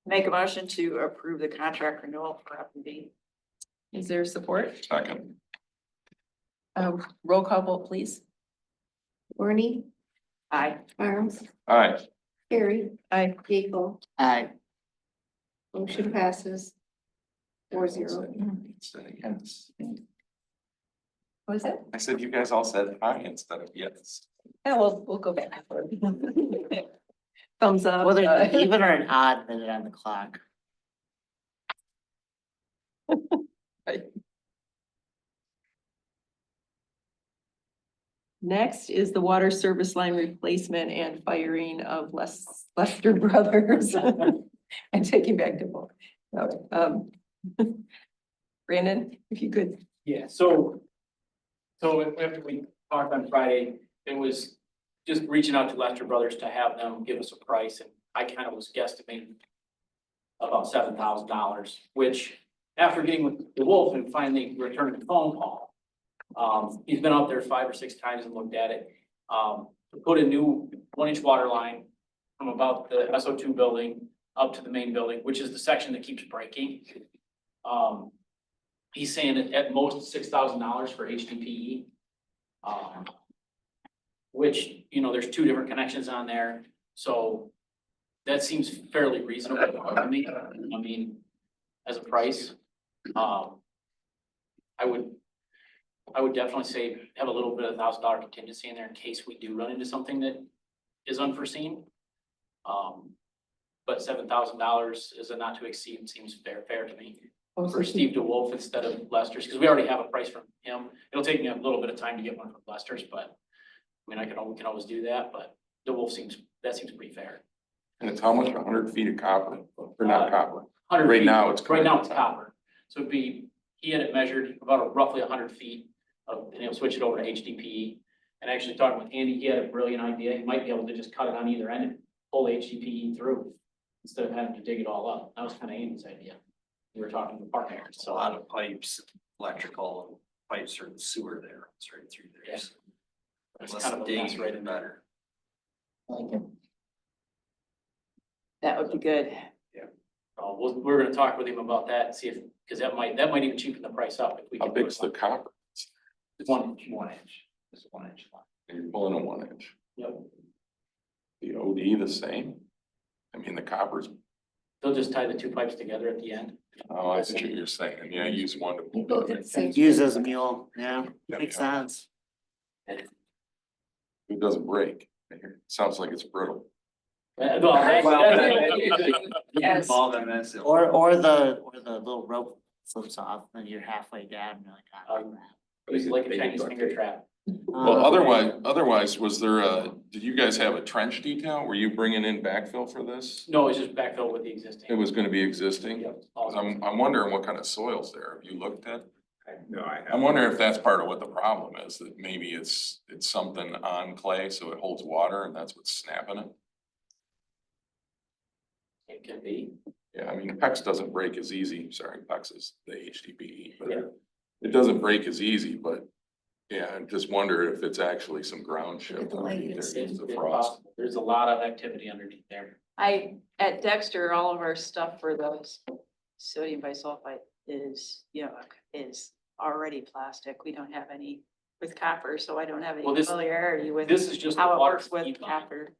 Make a motion to approve the contract renewal for F&B. Is there support? Second. Roll call vote, please. Barney, Aye. Arms, All right, Harry, Aye. Gable, Aye. motion passes 4-0. What is it? I said you guys all said aye instead of yes. Yeah, we'll go back. Thumbs up. Well, there's an even or an odd minute on the clock. Next is the water service line replacement and firing of Lester Brothers. I'm taking back the book. Brandon, if you could. Yeah, so after we talked on Friday, it was just reaching out to Lester Brothers to have them give us a price, and I kind of was guesstimating about $7,000, which after getting with the Wolf and finally returning the phone call, he's been out there 5 or 6 times and looked at it. To put a new 1-inch water line from about the SO2 building up to the main building, which is the section that keeps breaking. He's saying at most $6,000 for HDPE. Which, there's 2 different connections on there, so that seems fairly reasonable to me. I mean, as a price. I would definitely say have a little bit of $1,000 contingency in there in case we do run into something that is unforeseen. But $7,000 is a not to exceed, seems fair to me. For Steve DeWolf instead of Lester's, because we already have a price from him. It'll take me a little bit of time to get one from Lester's, but I mean, we can always do that, but DeWolf seems pretty fair. And it's how much, 100 feet of copper, or not copper? 100 Right feet. now it's Right now it's copper. So he had it measured about roughly 100 feet and he'll switch it over to HDPE. And actually talking with Andy, he had a brilliant idea. He might be able to just cut it on either end and pull the HDPE through instead of having to dig it all up. That was kind of Andy's idea. We were talking to the partner, It's a so lot of pipes, electrical pipes or sewer there, it's right through there. Yeah. So it's Less kind of a mess digging, right the in there. better. That would be good. We're gonna talk with him about that and see if, because that might even cheapen the price up if we How can. do big's it. the copper? One. 1 inch, it's a 1 inch line. You're pulling a 1 inch. Yep. The OD the same? I mean, the copper's, They'll just tie the 2 pipes together at the end. oh, I see what you're saying. Yeah, use one to pull You both the did other. the same. Use as a mule, yeah, Yeah, makes yeah. sense. It doesn't break. It sounds like it's brittle. Yes. All them as. Or the little rope slips off and you're halfway down, and you're like, oh, crap. It's like a Chinese finger trap. Well, Um, otherwise, was there did you guys have a trench detail? Were you bringing in backfill for this? No, it's just backfilled with the existing. It was gonna be existing? Yep. 'Cause I'm wondering what kind of soils there. Have you looked at? No, I I'm wondering if that's part of what the problem is, that maybe it's something on clay, so it holds water and that's what's snapping it. It could be. Yeah, I mean, PEX doesn't break as easy. Sorry, PEX is the HDPE, Yeah. but it doesn't break as easy, but Yeah, I just wonder if it's actually some ground Look at shift the underneath lights. there, it's the It's frost. possible. There's a lot of activity underneath there. At Dexter, all of our stuff for the sodium bisulfite is, is already plastic. We don't have any with copper, so I don't have any Well, this- familiarity with This is just the how it water works with feed line. copper.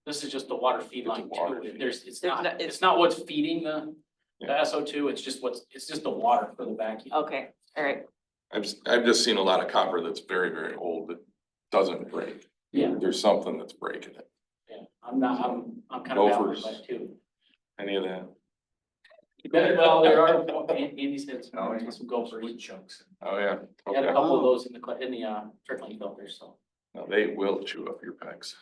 This is just the water feed It's a line water too. feed. It's There's no- not, it's not what's feeding the Yeah. SO2, it's just the water for the vacuum. Okay, all right. I've just seen a lot of copper that's very, very old that doesn't break. Yeah. There's something that's breaking it. Yeah, I'm kind of baffled Gophers. by it too. Any of that? Well, there are, Andy said Oh, some gophers. Wood chunks. Oh, yeah. We had a Okay. couple of those in the trickling filters, so No, they will chew up your pecs.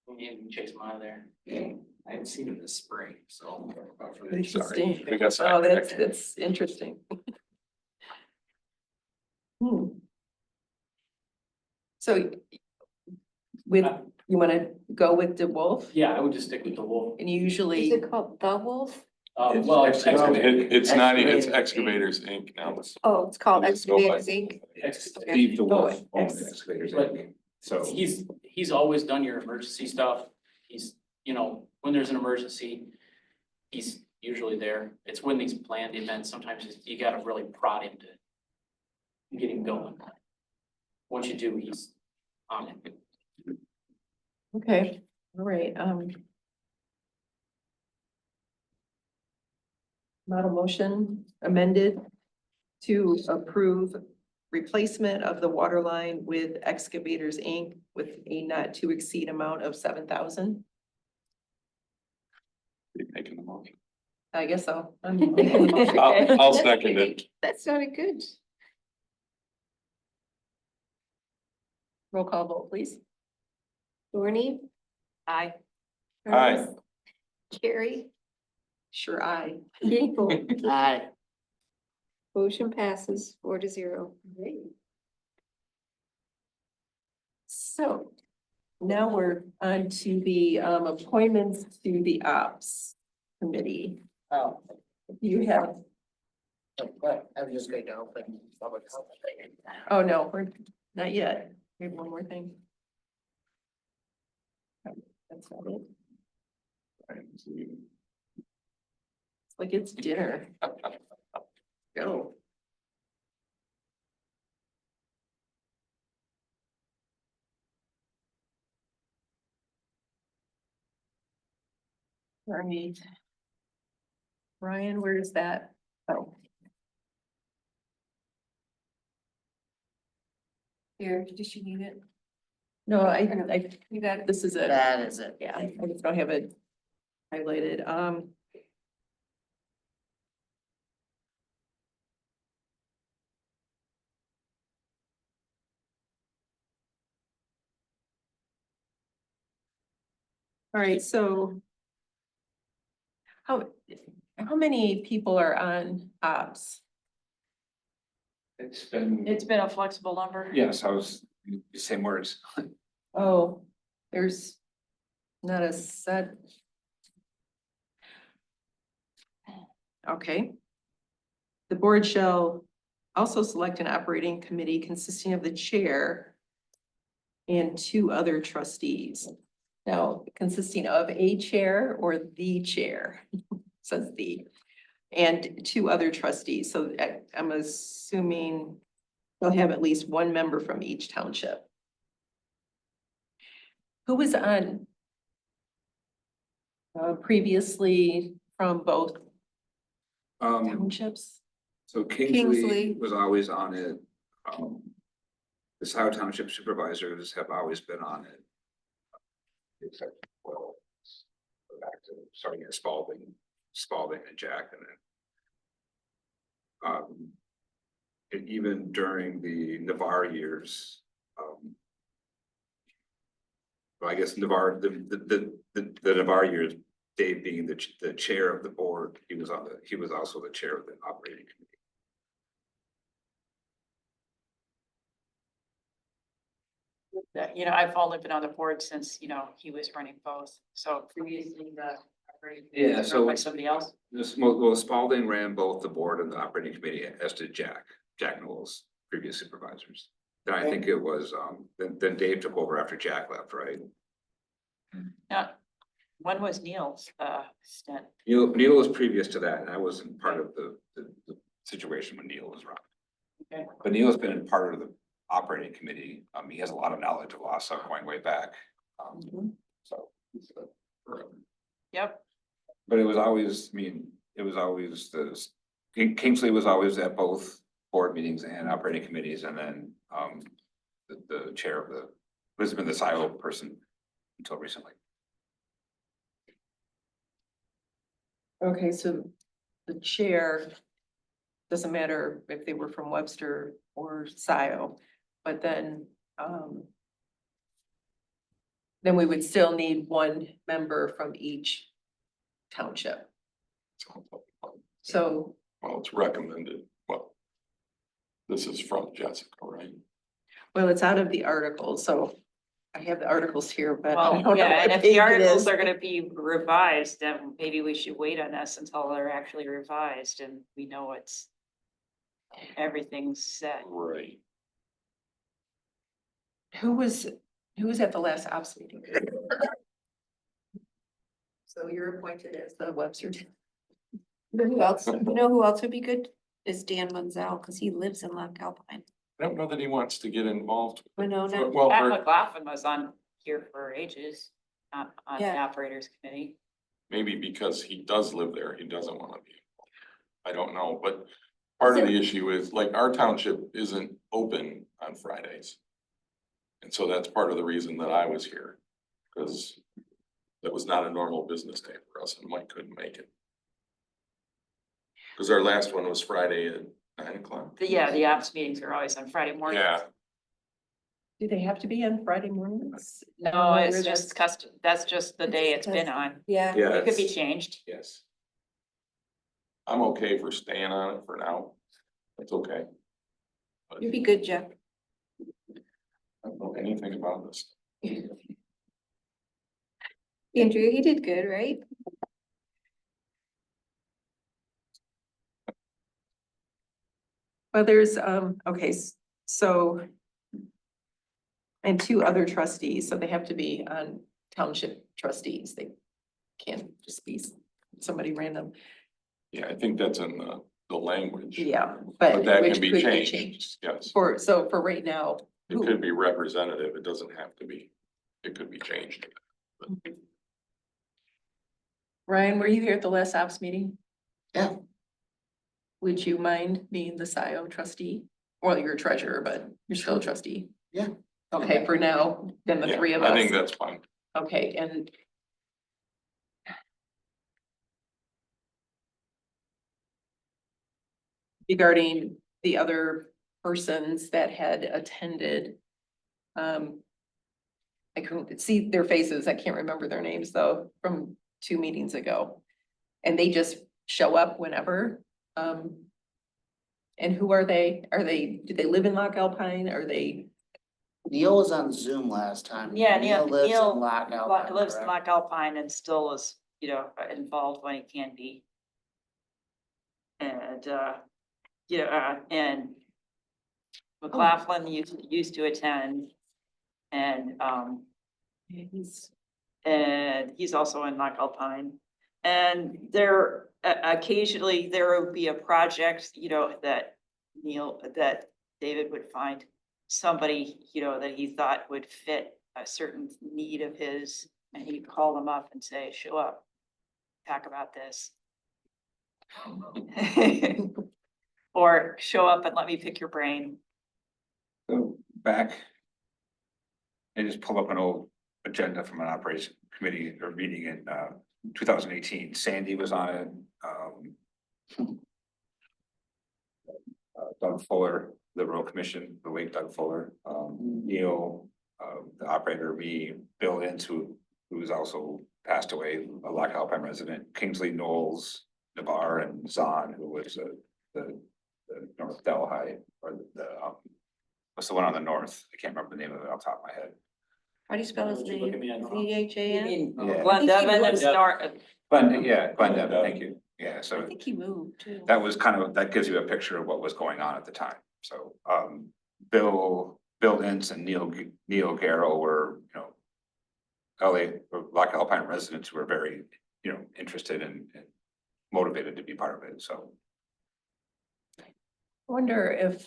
we need to chase them out of there. I haven't seen it this spring, so. Sorry, Interesting. we got Oh, that's, sidetracked. that's interesting. Hmm. So with, you wanna go with DeWolf? Yeah, I would just stick with the wolf. And Is usually, it called the Wolf? Well, it's It's not, it's Excavators. Excavators Inc. now. Oh, it's called Just go by- Excavators Inc. Steve DeWolf Oh, owns Excavators, But- so. He's always done your emergency stuff. He's, when there's an emergency, he's usually there. It's when these planned events, sometimes you gotta really prod him to get him going. Once you do, he's on it. okay, all right, model motion amended to approve replacement of the water line with Excavators Inc. with a not to exceed amount of 7,000. You're making the motion. I guess so. I'm making the motion. I'll second it. That sounded good. Roll call vote, please. Dorney? Aye. Aye. Ernst? Carrie? Sure, aye. Gable? Aye. Motion passes 4-0. So now we're on to the appointments to the ops committee. Oh, You have, but I'm just going to open public comment. oh no, we're not yet. We have one more thing. That's not it. It's like it's dinner. Go. All right. Ryan, where is that? Oh, Here, does she need it? no, You got it. this is it. That is it. Yeah, I just don't have it highlighted. All right, so how many people are on ops? It's been, It's been a flexible number. yes, I was, the same words. Oh, there's not a set. Okay. The board shall also select an operating committee consisting of the chair and 2 other trustees. Now, consisting of a chair or the chair, says the, and 2 other trustees. So I'm assuming they'll have at least 1 member from each township. Who was on previously from both townships? So Kingsley. Kingsley was always on it. The Scioto Township Supervisors have always been on it. Except, well, go back to starting at Spalding and Jack and then. And even during the Navarre years, well, I guess Navarre, the Navarre years, Dave being the chair of the board, he was also the chair of the operating committee. I've only been on the board since, he was running both. So previously Yeah, was so- run by somebody else. Well, Spalding ran both the board and the operating committee, as did Jack Knowles. previous supervisors. Then I think it was, then Dave took over after Jack left, right? When was Neil's, stint? Neil was previous to that, and I wasn't part of the situation when Neil was around. Okay. But Neil's been part of the operating committee. He has a lot of knowledge of LASA going way back. So. Yep, But it was always, I mean, it was always Kingsley was always at both board meetings and operating committees, and then, the chair of has been the silo person until recently. Okay, so the chair, doesn't matter if they were from Webster or SIO, but then we would still need one member from each township. So, Well, it's recommended, well, this is from Jessica, right? well, it's out of the article, so I have the articles here, but I don't know well, yeah, and what if page the it articles is. are gonna be revised, then maybe we should wait on this until they're actually revised and we know it's. Everything's set. Right. Who was at the last ops meeting? So you're appointed as the Webster. Who else, you know who else would be good is Dan Munzel, because he lives in Loch Alpine. I don't know that he wants to get involved. I know, no. Well, Pat for- McLaughlin was on here for ages, on the Yeah. operators committee. maybe because he does live there, he doesn't wanna be. I don't know, but part of the issue is, like, our township isn't open on Fridays. And so that's part of the reason that I was here, because that was not a normal business day for us, and Mike couldn't make it. Cause our last one was Friday at 9 o'clock. Yeah, the ops meetings are always on Friday morning. Yeah, Do they have to be on Friday mornings? I don't No, know it's where just custom, that's just the day it's been on. Yeah, Yeah. It could be it's- changed. Yes. I'm okay for staying on it for now. That's okay. But you'd be good, Jeff. I don't know anything about this. Andrea, you did good, right? Well, there's, okay, so. And two other trustees, so they have to be on township trustees, they can't just be somebody random. Yeah, I think that's in the language. Yeah, But but that which can be could be changed. changed. Yes, So for right now, it could be representative, it doesn't have to be, it could be changed. Ryan, were you here at the last ops meeting? Yeah. Would you mind being the SIO trustee? Well, you're a treasurer, but you're still a trustee. Yeah. Okay, for now, then the Yeah, three of I think us. that's fine. Okay, and regarding the other persons that had attended, I couldn't see their faces. I can't remember their names though, from 2 meetings ago. And they just show up whenever. And who are they? Do they live in Loch Alpine? Are they? Neil was on Zoom last time. Yeah, Lives Neil in Loch Alpine, Lives in correct? Loch Alpine and still is, involved when he can be. And, and McLaughlin used to attend. And, he's also in Loch Alpine. And there, occasionally there will be a project, that David would find somebody, that he thought would fit a certain need of his, and he'd call them up and say, show up, talk about this. Or show up and let me pick your brain. So back. I just pulled up an old agenda from an operation committee or meeting in 2018. Sandy was on it. Doug Fuller, the Rural Commission, the late Doug Fuller, Neil, the operator, me, Bill Ince, who's also passed away, a Loch Alpine resident, Kingsley Knowles, Navarre, and Zahn, who was the North Delhi, or what's the one on the north? I can't remember the name of it off the top of my head. How do you spell his Would you look at me name? and wrong? CHAN? Yeah. Glenn I think he Devon and was- Glenda, thank you. Yeah, I so think he moved too. that was kind of, that gives you a picture of what was going on at the time. So, Bill Ince and Neil Garrow were, Loch Alpine residents who were very, interested and motivated to be part of it, so. I wonder if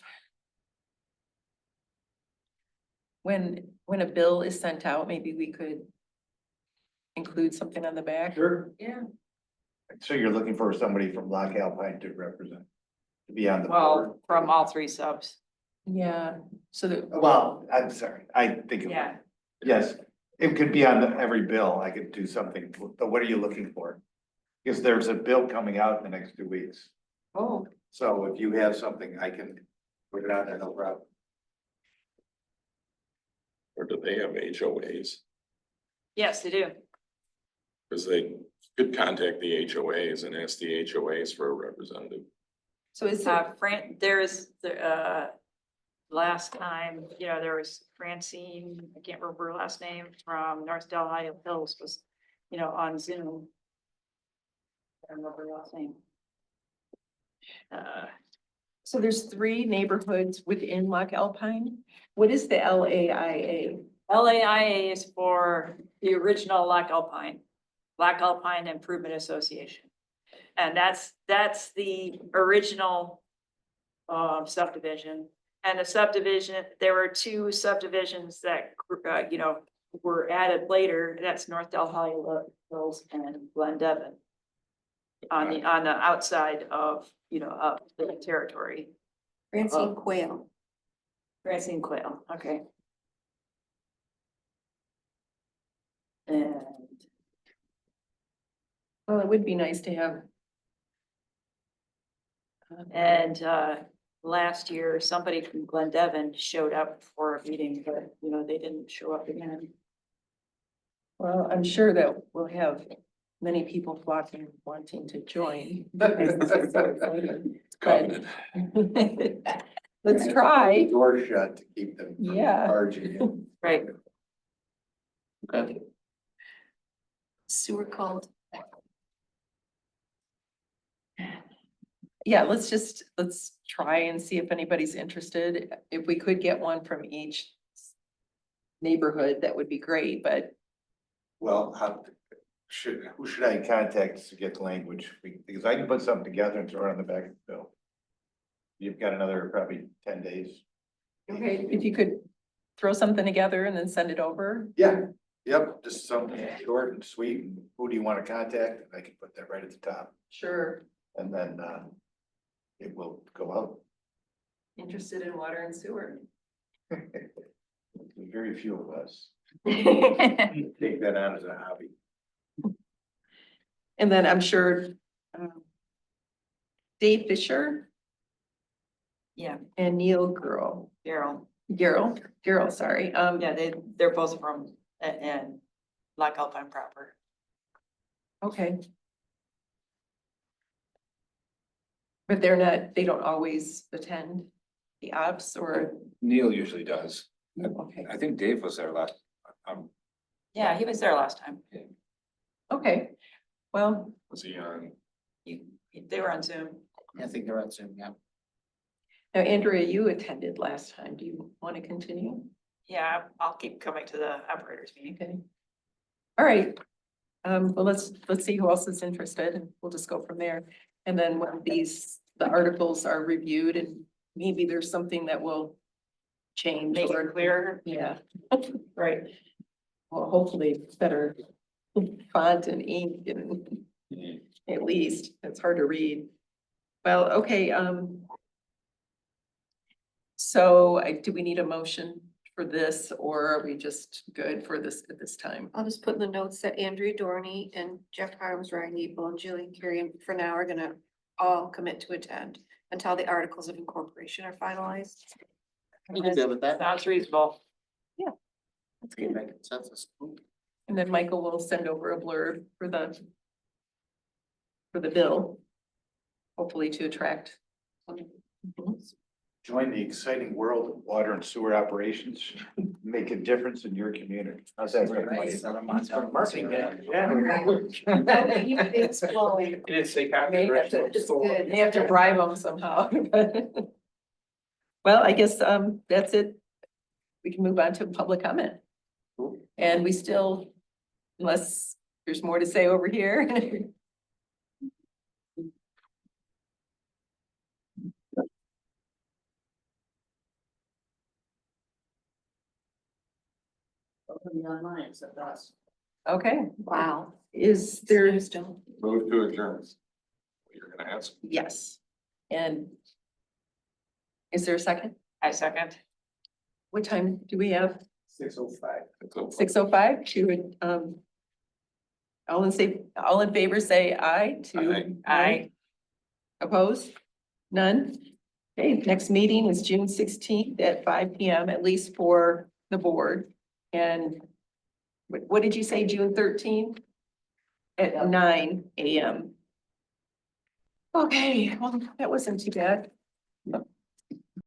when a bill is sent out, maybe we could include something on the back. Sure. Yeah. So you're looking for somebody from Loch Alpine to represent, to be on the board? Well, from all three subs. Yeah, so that, Well, I'm sorry, I think. Yeah. Yes, it could be on every bill, I could do something, but what are you looking for? Because there's a bill coming out in the next 2 weeks, oh, so if you have something, I can put it out there, no problem. Or do they have HOAs? Yes, they do. Because they could contact the HOAs and ask the HOAs for a representative. so is it, There's the, last time, there was Francine, I can't remember her last name, from North Delhi Hills was, on Zoom. I don't remember her last name. so there's 3 neighborhoods within Loch Alpine? What is the LAIA? LAIA is for the original Loch Alpine Improvement Association. And that's the original subdivision. And the subdivision, there were 2 subdivisions that, were added later. That's North Delhi Hills and Glen Devon. On the outside of, of the territory. Francine Quayle. Francine Quayle, okay. And Well, it would be nice to have. And last year, somebody from Glen Devon showed up for a meeting, but they didn't show up again. Well, I'm sure that we'll have many people flocking, wanting to join. Covenant. Let's try. Door shut to keep them. from Yeah. charging. Right. Okay. Sewer called. Yeah, let's try and see if anybody's interested. If we could get one from each neighborhood, that would be great, but Well, who should I contact to get the language? Because I can put something together and throw it on the back of the bill. You've got another probably 10 days. okay, if you could throw something together and then send it over. Yeah, yep, just something short and sweet. And who do you want to contact? I can put that right at the top, Sure. and then it will go out. Interested in water and sewer. Very few of us take that on as a hobby. And then I'm sure Dave Fisher Yeah, and Neil Gerald, sorry. yeah, they're both from, and Loch Alpine proper. Okay. But they don't always attend the ops or, Neil usually does. okay, I think Dave was there last, Yeah, he was there last time. okay. Well, Was he on? They were on Zoom. I think they're on Zoom, yeah. now Andrea, you attended last time. Do you want to continue? Yeah, I'll keep coming to the operators meeting. Okay. All right. Well, let's see who else is interested and we'll just go from there. And then when the articles are reviewed and maybe there's something that will change Make or it clearer. yeah, right. Well, hopefully better font and ink and at least it's hard to read. Well, okay, so do we need a motion for this or are we just good for this at this time? I'll just put in the notes that Andrea Dorney and Jeff Harms, Ryan Ebel, and Jillian Carey for now are gonna all commit to attend until the articles of incorporation are finalized. You can deal with that. Sounds reasonable. That's Can you good. make consensus? And then Michael will send over a blurb for the bill. Hopefully to attract. Join the exciting world of water and sewer operations. Make a difference in your community. How's that? Marketing guy, yeah. It's flowing. It is say May have to- It's good. They have to bribe them somehow. Well, I guess, that's it. We can move on to public comment. And we still, unless there's more to say over here. Online, except us. Okay, Wow. is there, Move to adjourn. You're gonna ask? yes. And is there a second? I second. What time do we have? 6:05. 6:05 to, all in favor, say aye to. Aye. Aye. Opposed? None? Okay, next meeting is June 16th at 5 PM, at least for the board. And what did you say, June 13th? At 9 AM. Okay, well, that wasn't too bad.